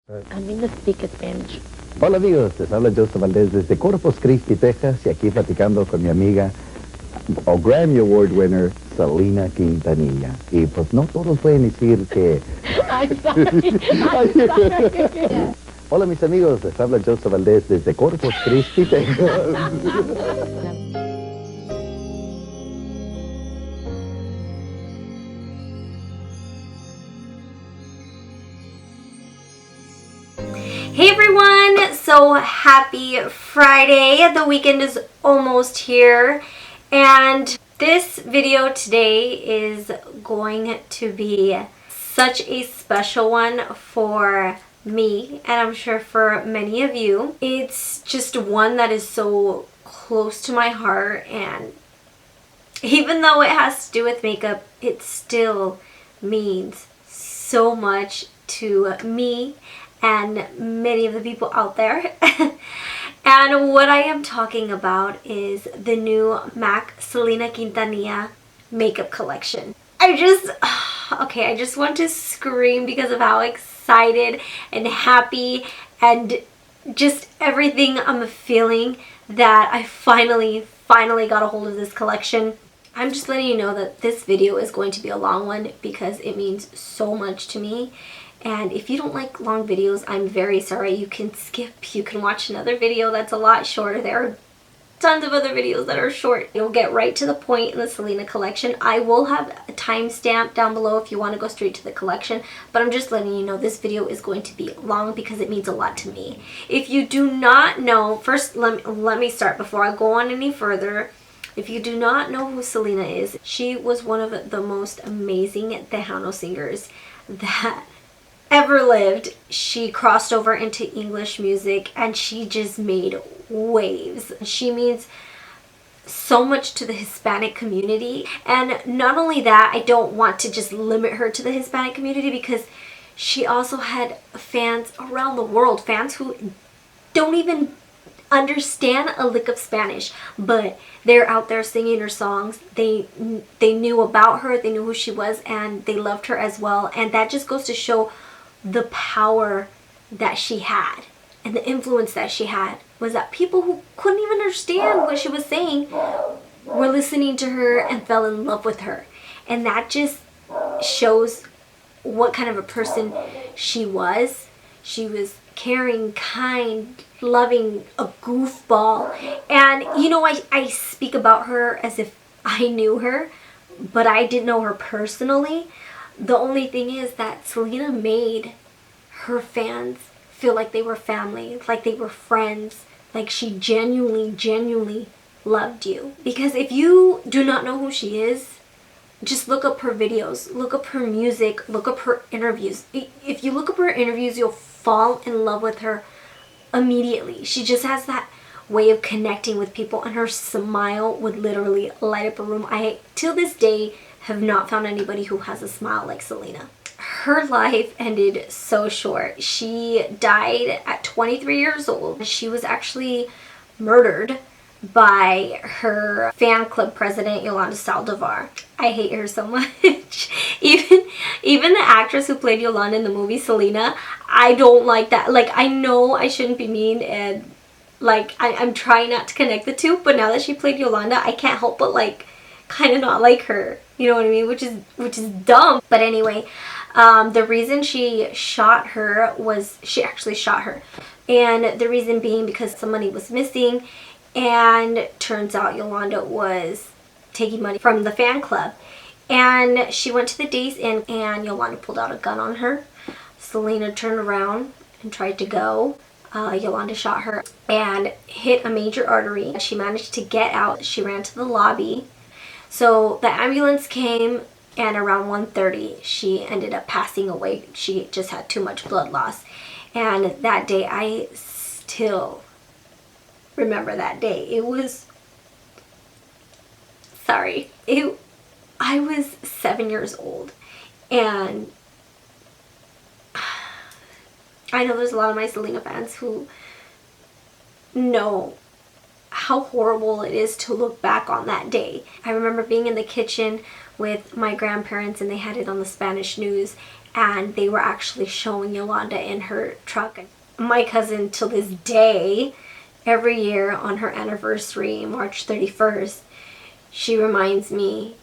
También no speak Spanish. Hola amigos, les habla Joseph Valdez desde Corpus Christi, Texas, y aquí platicando con mi amiga o Grammy Award winner Selena Quintanilla. Y pues no todos pueden decir que... I'm sorry. I'm sorry. Hola mis amigos, les habla Joseph Valdez desde Corpus Christi, Texas. Hey everyone, so happy Friday. The weekend is almost here, and this video today is going to be such a special one for me, and I'm sure for many of you. It's just one that is so close to my heart, and even though it has to do with makeup, it still means so much to me and many of the people out there. And what I am talking about is the new MAC Selena Quintanilla makeup collection. I just want to scream because of how excited and happy and just everything I'm feeling that I finally got a hold of this collection. I'm just letting you know that this video is going to be a long one because it means so much to me. And if you don't like long videos, I'm very sorry. You can skip. You can watch another video that's a lot shorter. There are tons of other videos that are short. You'll get right to the point in the Selena collection. I will have a timestamp down below if you want to go straight to the collection. But I'm just letting you know this video is going to be long because it means a lot to me. If you do not know, first let me start before I go on any further. If you do not know who Selena is, she was one of the most amazing Tejano singers that ever lived. She crossed over into English music and she just made waves. She means so much to the Hispanic community, and not only that, I don't want to just limit her to the Hispanic community because she also had fans around the world, fans who don't even understand a lick of Spanish, but they're out there singing her songs. They knew about her, they knew who she was, and they loved her as well. And that just goes to show the power that she had and the influence that she had, was that people who couldn't even understand what she was saying were listening to her and fell in love with her. And that just shows what kind of a person she was. She was caring, kind, loving, a goofball. And you know, I speak about her as if I knew her, but I didn't know her personally. The only thing is that Selena made her fans feel like they were family, like they were friends, like she genuinely loved you. Because if you do not know who she is, just look up her videos, look up her music, look up her interviews. If you look up her interviews, you'll fall in love with her immediately. She just has that way of connecting with people, and her smile would literally light up a room. I, till this day, have not found anybody who has a smile like Selena. Her life ended so short. She died at 23 years old. She was actually murdered by her fan club president, Yolanda Saldivar. I hate her so much. Even the actress who played Yolanda in the movie Selena, I don't like that. Like, I know I shouldn't be mean, and like I'm trying not to connect the two, but now that she played Yolanda, I can't help but like kind of not like her. You know what I mean? Which is dumb. But anyway, the reason she shot her was she actually shot her. And the reason being because some money was missing, and turns out Yolanda was taking money from the fan club. And she went to the Days Inn and Yolanda pulled out a gun on her. Selena turned around and tried to go. Yolanda shot her and hit a major artery. She managed to get out. She ran to the lobby. So the ambulance came, and around 1:30 she ended up passing away. She just had too much blood loss. And that day, I still remember that day. It was, sorry, I was 7 years old, and I know there's a lot of my Selena fans who know how horrible it is to look back on that day. I remember being in the kitchen with my grandparents, and they had it on the Spanish news, and they were actually showing Yolanda in her truck. My cousin, till this day, every year on her anniversary, March 31st, she reminds me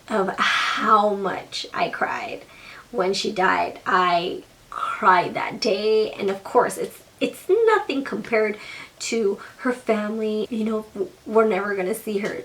of how much I cried when she died. I cried that day, and of course it's nothing compared to her family. You know, we're never gonna see her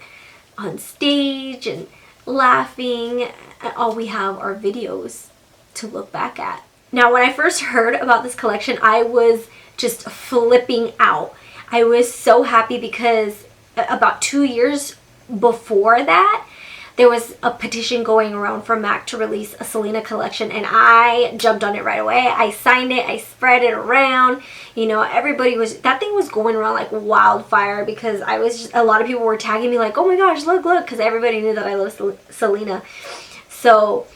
on stage and laughing. All we have are videos to look back at. Now, when I first heard about this collection, I was just flipping out. I was so happy because about 2 years before that, there was a petition going around for MAC to release a Selena collection, and I jumped on it right away. I signed it, I spread it around. You know, everybody was, that thing was going around like wildfire, because I was just, a lot of people were tagging me like, oh my gosh, look, because everybody knew that I love Selena. So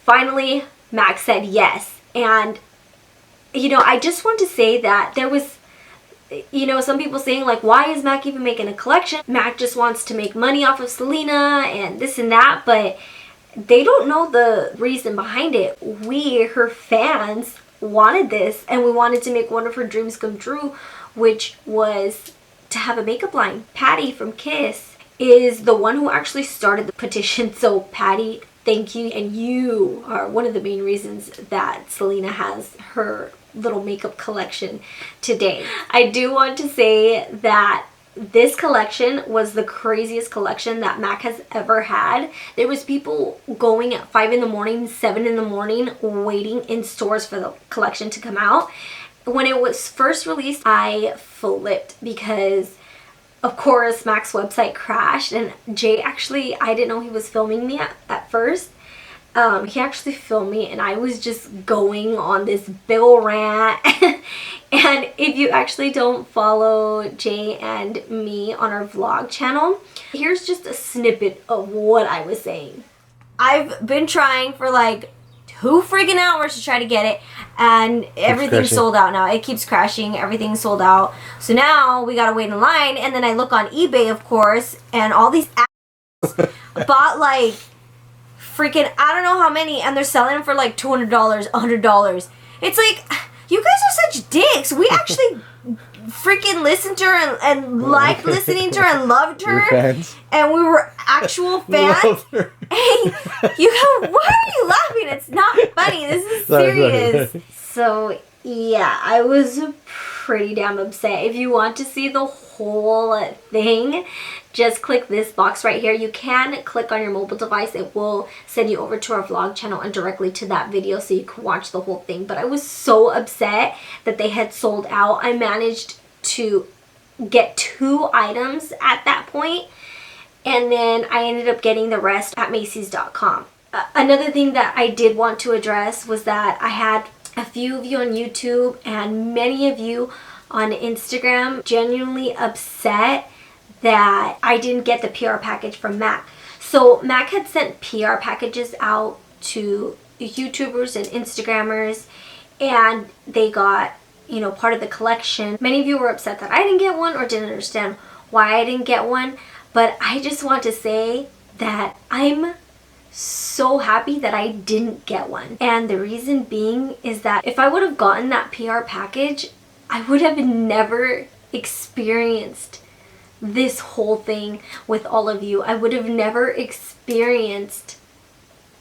finally, MAC said yes. And, you know, I just want to say that there was, you know, some people saying like, why is MAC even making a collection? MAC just wants to make money off of Selena and this and that, but they don't know the reason behind it. We, her fans, wanted this, and we wanted to make one of her dreams come true, which was to have a makeup line. Patty from Kiss is the one who actually started the petition. So Patty, thank you, and you are one of the main reasons that Selena has her little makeup collection today. I do want to say that this collection was the craziest collection that MAC has ever had. There was people going at 5 in the morning, 7 in the morning, waiting in stores for the collection to come out. When it was first released, I flipped because of course MAC's website crashed, and Jay actually, I didn't know he was filming me at first. He actually filmed me, and I was just going on this bill rant. And if you actually don't follow Jay and me on our vlog channel, here's just a snippet of what I was saying. I've been trying for like 2 freaking hours to try to get it, and everything's sold out now. It keeps crashing, everything's sold out. So now we gotta wait in line, and then I look on eBay, of course, and all these assholes bought like freaking I don't know how many, and they're selling them for like $200, $100. It's like, you guys are such dicks. We actually freaking listened to her and liked listening to her and loved her, and we were actual fans. Hey, why are you laughing? It's not funny. This is serious. Sorry. So yeah, I was pretty damn upset. If you want to see the whole thing, just click this box right here. You can click on your mobile device. It will send you over to our vlog channel and directly to that video, so you can watch the whole thing. But I was so upset that they had sold out. I managed to get 2 items at that point, and then I ended up getting the rest at Macy's.com. Another thing that I did want to address was that I had a few of you on YouTube and many of you on Instagram genuinely upset that I didn't get the PR package from MAC. So MAC had sent PR packages out to YouTubers and Instagrammers, and they got, you know, part of the collection. Many of you were upset that I didn't get one or didn't understand why I didn't get one, but I just want to say that I'm so happy that I didn't get one. And the reason being is that if I would have gotten that PR package, I would have never experienced this whole thing with all of you. I would have never experienced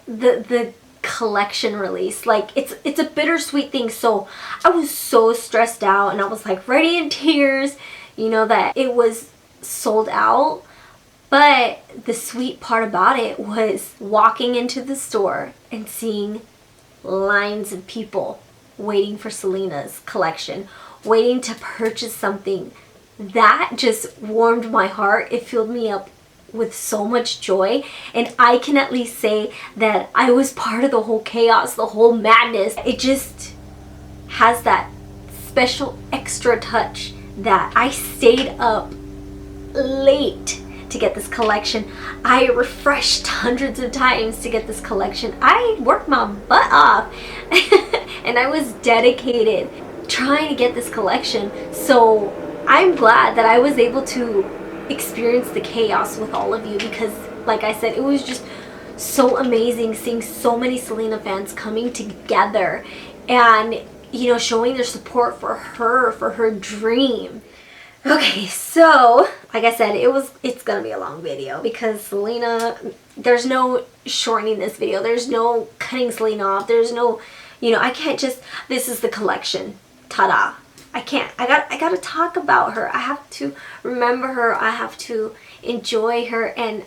the collection release. Like, it's a bittersweet thing. So I was so stressed out, and I was like ready in tears, you know, that it was sold out. But the sweet part about it was walking into the store and seeing lines of people waiting for Selena's collection, waiting to purchase something. That just warmed my heart. It filled me up with so much joy, and I can at least say that I was part of the whole chaos, the whole madness. It just has that special extra touch that I stayed up late to get this collection. I refreshed hundreds of times to get this collection. I worked my butt off and I was dedicated trying to get this collection. So I'm glad that I was able to experience the chaos with all of you, because like I said, it was just so amazing seeing so many Selena fans coming together and, you know, showing their support for her dream. Okay, so like I said, it's gonna be a long video because Selena, there's no shortening this video, there's no cutting Selena off, there's no, you know, I can't just, this is the collection, ta-da. I can't, I gotta talk about her. I have to remember her, I have to enjoy her, and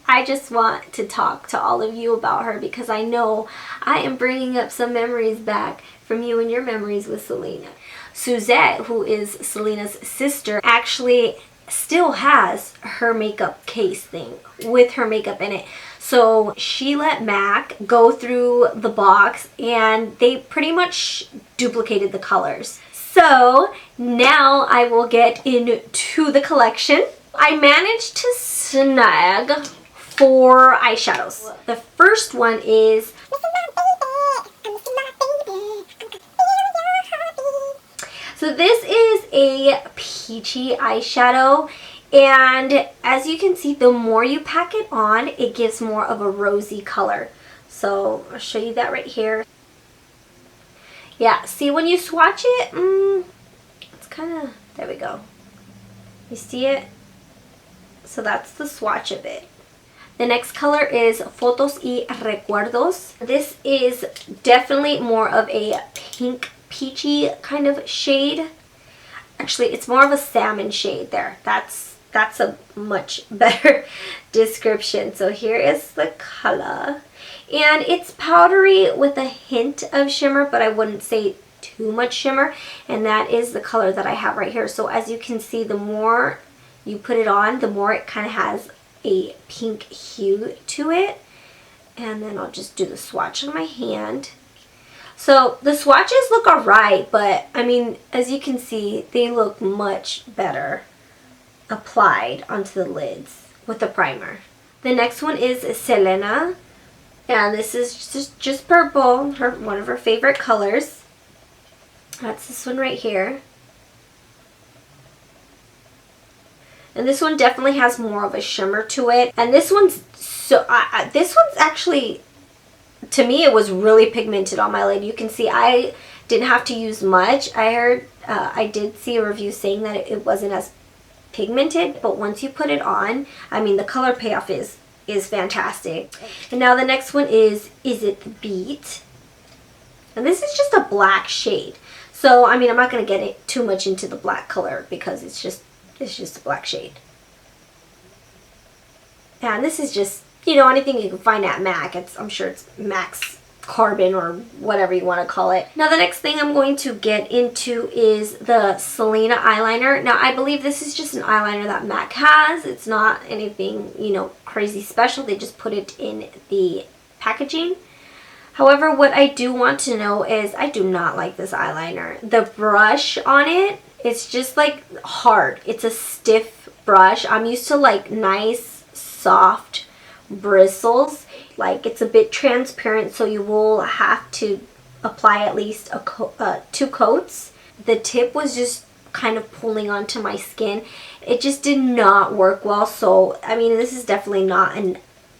I just want to talk to all of you about her because I know I am bringing up some memories back from you and your memories with Selena. Suzette, who is Selena's sister, actually still has her makeup case thing with her makeup in it. So she let Mac go through the box and they pretty much duplicated the colors. So now I will get into the collection. I managed to snag 4 eyeshadows. The first one is so this is a peachy eyeshadow, and as you can see, the more you pack it on, it gives more of a rosy color. So I'll show you that right here. Yeah, see when you swatch it, it's kind of, there we go. You see it? So that's the swatch of it. The next color is Fotos y Recuerdos. This is definitely more of a pink peachy kind of shade. Actually, it's more of a salmon shade there. That's a much better description. So here is the color. And it's powdery with a hint of shimmer, but I wouldn't say too much shimmer. And that is the color that I have right here. So as you can see, the more you put it on, the more it kind of has a pink hue to it. And then I'll just do the swatch on my hand. So the swatches look alright, but I mean, as you can see, they look much better applied onto the lids with the primer. The next one is Selena, and this is just purple, one of her favorite colors. That's this one right here. And this one definitely has more of a shimmer to it. And this one's this one's actually, to me, it was really pigmented on my lid. You can see I didn't have to use much. I heard, I did see a review saying that it wasn't as pigmented, but once you put it on, I mean, the color payoff is fantastic. And now the next one is It the Beat? And this is just a black shade. So, I mean, I'm not going to get it too much into the black color because it's just a black shade. And this is just, you know, anything you can find at MAC. I'm sure it's MAC's Carbon or whatever you want to call it. Now the next thing I'm going to get into is the Selena eyeliner. Now I believe this is just an eyeliner that MAC has. It's not anything, you know, crazy special. They just put it in the packaging. However, what I do want to know is I do not like this eyeliner. The brush on it, it's just like hard. It's a stiff brush. I'm used to like nice, soft bristles. Like it's a bit transparent, so you will have to apply at least 2 coats. The tip was just kind of pulling onto my skin. It just did not work well. So I mean, this is definitely not an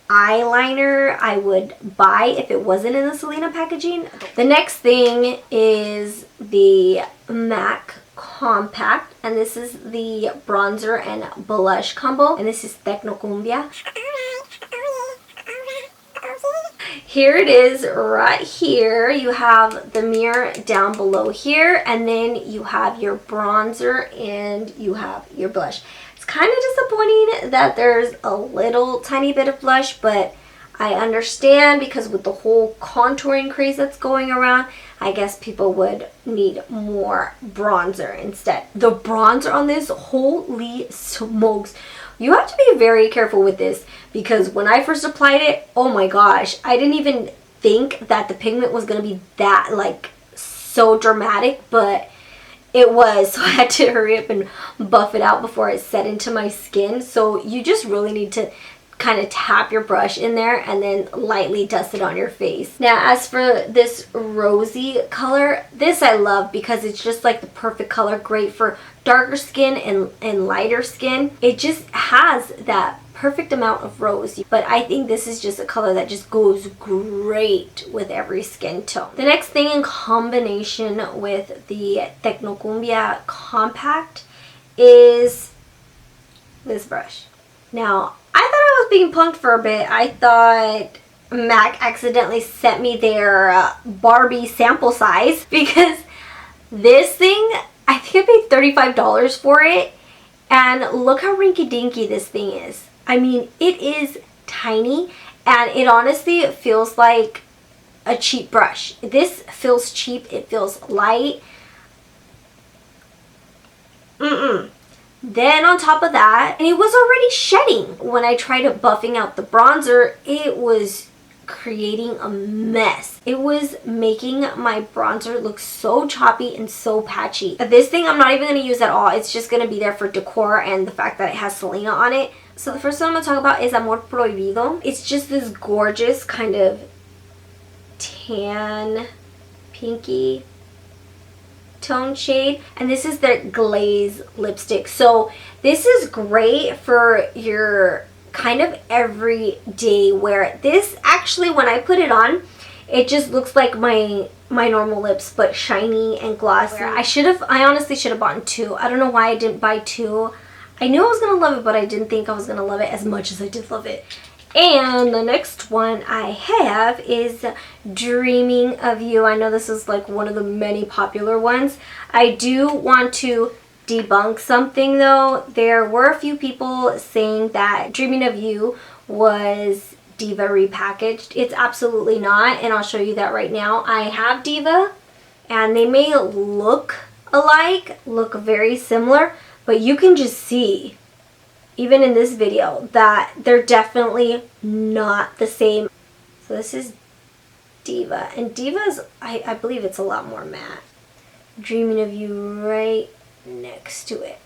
eyeliner I would buy if it wasn't in the Selena packaging. The next thing is the MAC Compact, and this is the bronzer and blush combo, and this is Tecnocumbia. Here it is right here. You have the mirror down below here, and then you have your bronzer and you have your blush. It's kind of disappointing that there's a little tiny bit of blush, but I understand because with the whole contouring craze that's going around, I guess people would need more bronzer instead. The bronzer on this, holy smokes. You have to be very careful with this because when I first applied it, oh my gosh, I didn't even think that the pigment was going to be that like so dramatic, but it was. So I had to hurry up and buff it out before it set into my skin. So you just really need to kind of tap your brush in there and then lightly dust it on your face. Now, as for this rosy color, this I love because it's just like the perfect color, great for darker skin and lighter skin. It just has that perfect amount of rose, but I think this is just a color that just goes great with every skin tone. The next thing in combination with the Tecnocumbia Compact is this brush. Now, I thought I was being punked for a bit. I thought MAC accidentally sent me their Barbie sample size because this thing, I think I paid $35 for it, and look how rinky-dinky this thing is. I mean, it is tiny, and it honestly feels like a cheap brush. This feels cheap. It feels light. Then on top of that, and it was already shedding. When I tried buffing out the bronzer, it was creating a mess. It was making my bronzer look so choppy and so patchy. This thing I'm not even going to use at all. It's just going to be there for decor and the fact that it has Selena on it. So the first one I'm going to talk about is Amor Prohibido. It's just this gorgeous kind of tan, pinky tone shade, and this is their glaze lipstick. So this is great for your kind of everyday wear. This actually, when I put it on, it just looks like my normal lips, but shiny and glossy. I honestly should have bought two. I don't know why I didn't buy two. I knew I was gonna love it, but I didn't think I was gonna love it as much as I did love it. And the next one I have is Dreaming of You. I know this is like one of the many popular ones. I do want to debunk something though. There were a few people saying that Dreaming of You was Diva repackaged. It's absolutely not, and I'll show you that right now. I have Diva, and they may look alike, look very similar, but you can just see, even in this video, that they're definitely not the same. So this is Diva, and Diva's, I believe it's a lot more matte. Dreaming of You right next to it.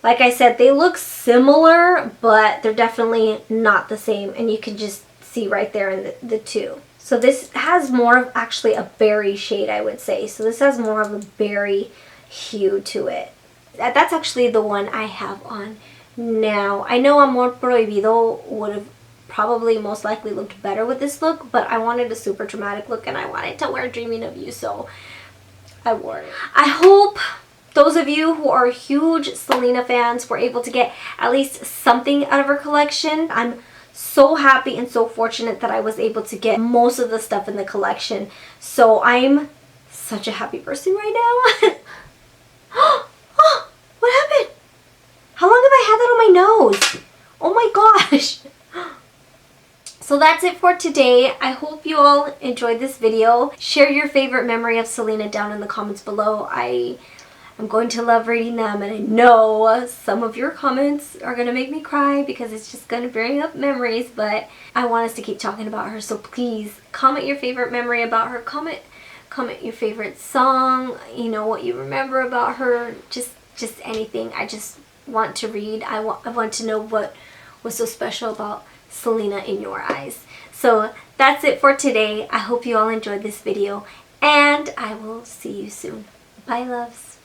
Like I said, they look similar, but they're definitely not the same, and you can just see right there in the two. So this has more of actually a berry shade, I would say. So this has more of a berry hue to it. That's actually the one I have on now. I know Amor Prohibido would have probably most likely looked better with this look, but I wanted a super dramatic look and I wanted to wear Dreaming of You, so I wore it. I hope those of you who are huge Selena fans were able to get at least something out of her collection. I'm so happy and so fortunate that I was able to get most of the stuff in the collection. So I'm such a happy person right now. What happened? How long have I had that on my nose? Oh my gosh. So that's it for today. I hope you all enjoyed this video. Share your favorite memory of Selena down in the comments below. I'm going to love reading them, and I know some of your comments are going to make me cry because it's just going to bring up memories, but I want us to keep talking about her. So please comment your favorite memory about her. Comment your favorite song, you know, what you remember about her, just anything. I just want to read. I want to know what was so special about Selena in your eyes. So that's it for today. I hope you all enjoyed this video, and I will see you soon. Bye, loves.